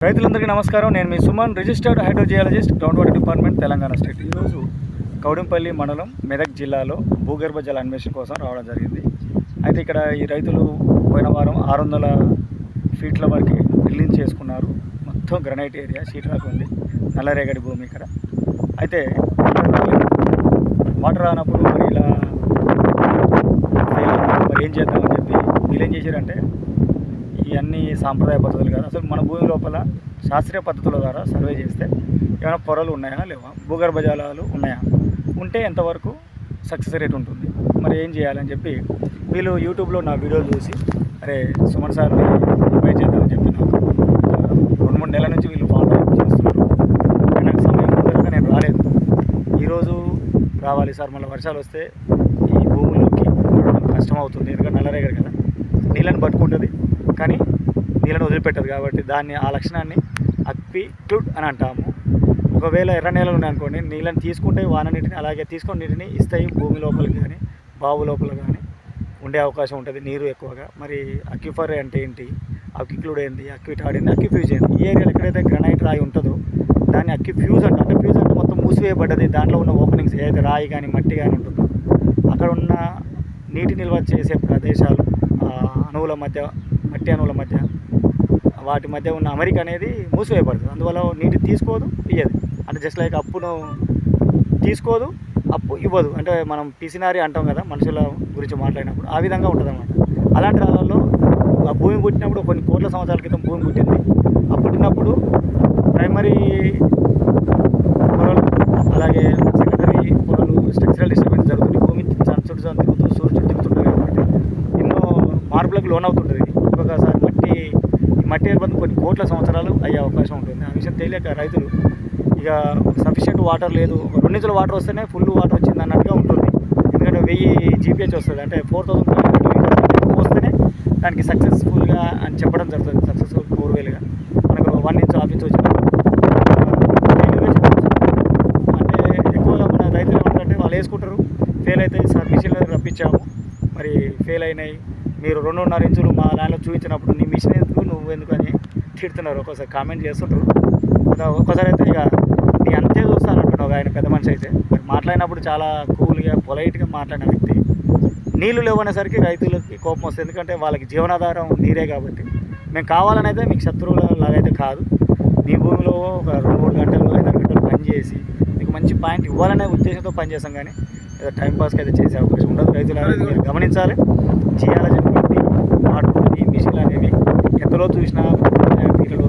రైతులందరికీ నమస్కారం. నేను మీ Suman, registered hydrogeologist, ground water department, Telangana state. ఈరోజు కౌడంపల్లి మండలం, మెదక్ జిల్లాలో భూగర్భ జల అన్వేషణ కోసం రావడం జరిగింది. అయితే ఇక్కడ ఈ రైతులు పోయిన వారం 600 ఫీట్ల వరకు డ్రిల్లింగ్ చేసుకున్నారు. మొత్తం గ్రనైట్ ఏరియా, షీట్ రాక్ ఉంది, నల్లరేగడి భూమి ఇక్కడ. అయితే వాటర్ రానప్పుడు మరి ఇలా మరి ఏం చేద్దామని చెప్పి వీళ్ళు ఏం చేశారంటే, ఇవన్నీ సాంప్రదాయ పద్ధతులు కాదు, అసలు మన భూమి లోపల శాస్త్రీయ పద్ధతుల ద్వారా సర్వే చేస్తే ఏమైనా పొరలు ఉన్నాయా లేవా, భూగర్భ జలాలు ఉన్నాయా, ఉంటే ఎంతవరకు సక్సెస్ రేట్ ఉంటుంది, మరి ఏం చేయాలని చెప్పి వీళ్ళు యూట్యూబ్లో నా వీడియోలు చూసి, అరే సుమన్ సార్ని ఇన్వైట్ చేద్దామని చెప్పి నాకు 2-3 నెలల నుంచి వీళ్ళు ఫాలో చేస్తున్నారు. నాకు సమయం కుదరక నేను రాలేదు. ఈరోజు రావాలి సార్, మళ్ళీ వర్షాలు వస్తే ఈ భూముల్లోకి కష్టం అవుతుంది. ఎందుకంటే నల్లరేగడి కదా, నీళ్ళని పట్టుకుంటుంది కానీ నీళ్ళని వదిలిపెట్టదు. కాబట్టి ఆ లక్షణాన్ని అక్విక్లూడ్ అని అంటాము. ఒకవేళ ఎర్ర నేలలు ఉన్నాయనుకోండి, నీళ్ళని తీసుకుంటే వాన నీటిని, అలాగే తీసుకొని నీటిని ఇస్తాయి భూమి లోపలికి కానీ బావు లోపల కానీ ఉండే అవకాశం ఉంటుంది, నీరు ఎక్కువగా. మరి అక్విఫర్ అంటే ఏంటి, అక్విక్లూడ్ ఏంటి, అక్విటాడ్ ఏంటి, అక్విఫ్యూజ్ ఏంటి. ఈ ఏరియాలో ఎక్కడైతే గ్రనైట్ రాయి ఉంటుందో దాన్ని అక్విఫ్యూజ్ అంటే, అంటే ఫ్యూజ్ అంటే మొత్తం మూసివేయబడ్డది, దాంట్లో ఉన్న ఓపెనింగ్స్ ఏదైతే రాయి కానీ మట్టి కానీ ఉంటుందో అక్కడ ఉన్న నీటి నిల్వ చేసే ప్రదేశాలు, అణువుల మధ్య, మట్టి అణువుల మధ్య, వాటి మధ్య ఉన్న అమరిక అనేది మూసివేయబడుతుంది. అందువల్ల నీటి తీసుకోదు, ఇయ్యదు. అంటే జస్ట్ లైక్ అప్పును తీసుకోదు, అప్పు ఇవ్వదు. అంటే మనం పిసినారి అంటాం కదా మనుషుల గురించి మాట్లాడినప్పుడు, ఆ విధంగా ఉంటుంది అన్నమాట. అలాంటి రాళ్ళల్లో ఆ భూమి పుట్టినప్పుడు కొన్ని కోట్ల సంవత్సరాల క్రితం భూమి పుట్టింది. ఆ పుట్టినప్పుడు ప్రైమరీ పొరలు, అలాగే సెకండరీ పొరలు, స్ట్రక్చరల్ డిస్టర్బెన్స్ జరుగుతుంది. భూమి చుట్టూ తిరుగుతూ సూర్యుడు తిరుగుతుంటుంది కాబట్టి ఎన్నో మార్పులకు లోనవుతుంటుంది. ఒక్కొక్కసారి మట్టి ఏర్పడిన కొన్ని కోట్ల సంవత్సరాలు అయ్యే అవకాశం ఉంటుంది. ఆ విషయం తెలియక రైతులు ఇక సఫిషియెంట్ వాటర్ లేదు, 2 ఇంచుల వాటర్ వస్తేనే ఫుల్ వాటర్ వచ్చింది అన్నట్టుగా ఉంటుంది. ఎందుకంటే 1000 GPH వస్తుంది, అంటే 4000 వస్తేనే దానికి సక్సెస్ఫుల్గా అని చెప్పడం జరుగుతుంది. సక్సెస్ఫుల్ 4000గా మనకు 1 ఇంచ్ 1/2 ఇంచ్ వచ్చింది. అంటే ఎక్కువగా మన రైతులు ఏమంటారంటే, వాళ్ళు వేసుకుంటారు, ఫెయిల్ అయితే సార్ మిషన్లో రప్పించాము, మరి ఫెయిల్ అయినాయి, మీరు 2.5 ఇంచులు మా ల్యాండ్లో చూపించినప్పుడు నీ మిషన్ ఎందుకు, నువ్వు ఎందుకు అని తిడుతున్నారు. ఒక్కోసారి కామెంట్ చేస్తుంటారు. ఒక్కోసారి అయితే ఇక నీ అంతే చూస్తానంటున్నావు. ఆయన పెద్ద మనిషి అయితే మరి మాట్లాడినప్పుడు చాలా కూల్గా పొలైట్గా మాట్లాడిన వ్యక్తి. నీళ్లు లేవనేసరికి రైతులకి కోపం వస్తుంది. ఎందుకంటే వాళ్ళకి జీవనాధారం నీరే కాబట్టి. మేము కావాలని అయితే మీకు శత్రువుల లాగైతే కాదు, మీ భూమిలో ఒక 2-3 గంటలు 5 గంటలు పనిచేసి మీకు మంచి పాయింట్ ఇవ్వాలనే ఉద్దేశంతో పనిచేస్తాం. కానీ ఏదో టైంపాస్కి అయితే చేసే అవకాశం ఉండదు. రైతులు గమనించాలి. జియాలజీని బట్టి వాడుతుంది. ఈ మిషన్లు అనేవి ఎంతలో చూసినా ఫీల్డ్లో